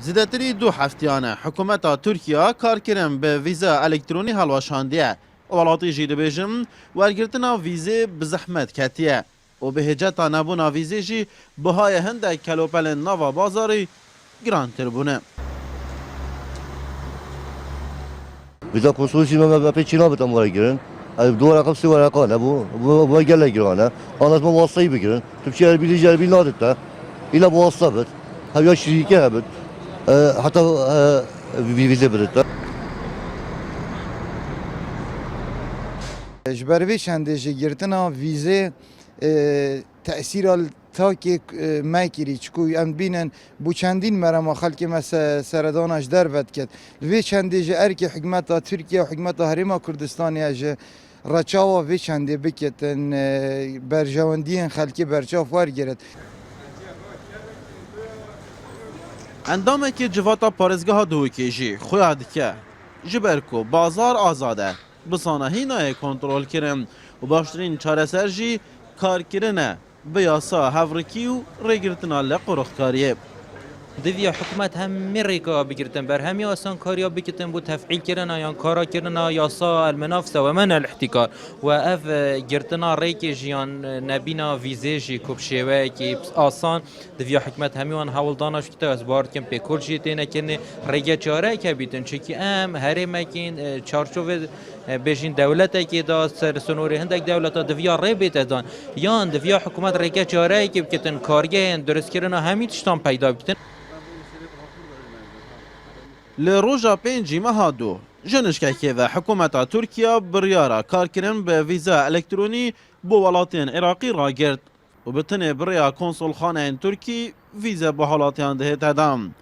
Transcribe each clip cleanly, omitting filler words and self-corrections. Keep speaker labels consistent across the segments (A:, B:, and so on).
A: زیاتری دو هفتیانه حکومت ترکیه کارکرم به ویزا الکترونی هلوشاندیه. ولاتی جی دبیجم ورگرتنا ویزه بزحمت کتیه و به هجت نبونا ویزه جی بهای هنده کلوپل نوا بازاری گرانتر بونه.
B: ویزا کنسولشی ما پیچینا بتم ورگرن. دو رقم سه ورقه نه بو گله گرانه. آن از ما واسطه‌ای بگیرن. تو چه بیلی جربی نادت ایلا واسطه بد. هیا شریکه بد. حتی ویزه بدت.
C: جبروی چندش گرتنا ویزه تأثیر تاکی مایکری چکوی ام بینن بو چندین مرا خلک مثل سردانش در ود کرد وی چندش ارک حکمت ترکیه و حکمت هریما کردستانی اج رچاوا وی چنده بکتن برجواندین خلکی برچاف ورگرد.
A: اندامه که جواتا پارزگاه دوکیجی خویاد که جبرکو بازار آزاده بسانه هینای کنترل کرن و باشترین چاره سرجی کار کرنه به یاسا هفرکی و ریگرتنا لقرخکاریه.
D: دوی حکومت هم ریکا بگیرتن بر همی آسان کاریا بکتن بود تفعیل کردن یا کارا کردن یاسا المنافسه و من الاحتکار و اف گرتنا ریک جیان نبینا ویزه کبشوه که آسان دوی حکومت همی وان حول دانش کتا از بارد کن پیکور جیتی نکنه ریگه چاره که بیتن چکی ام هری مکین چارچوه بیشین دولت که دا سر سنوری هندک دولت دوی ری بیت دان یان دوی حکومت ریگه چاره که بکتن کارگه درست کردن همی تشتان پیدا بیتن.
A: لروجا پنجی مهادو جنشکه که و حکومت ترکیه بریارا کار کرن به ویزا الکترونی بو ولاتین عراقی را گرد و بتنه بریا کنسول خانه ترکی ویزا به حالاتیان ده تدام.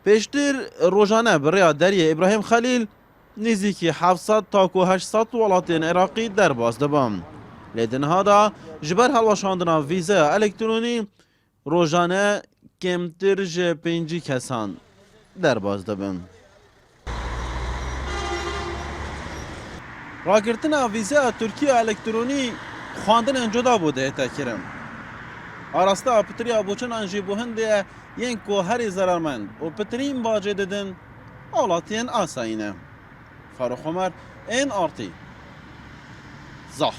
A: پیشتر روزانه بریا دری ابراهیم خلیل نزدیکی 700 تا 800 ولاتین عراقی در باز دبام. لیدن هادا جبر هلوشاندنا ویزا الکترونی روزانه کمتر ج 5 کسان در باز دبن. راگرتنا ویزا ترکیه الکترونی خواندن جدا بوده تکرم. آراستا پتریا بوچن انجی بوهنده ینکو هری زرارمند و پترین باجه ددن اولاتین آساینه. فاروق عمر این آرتی زاخ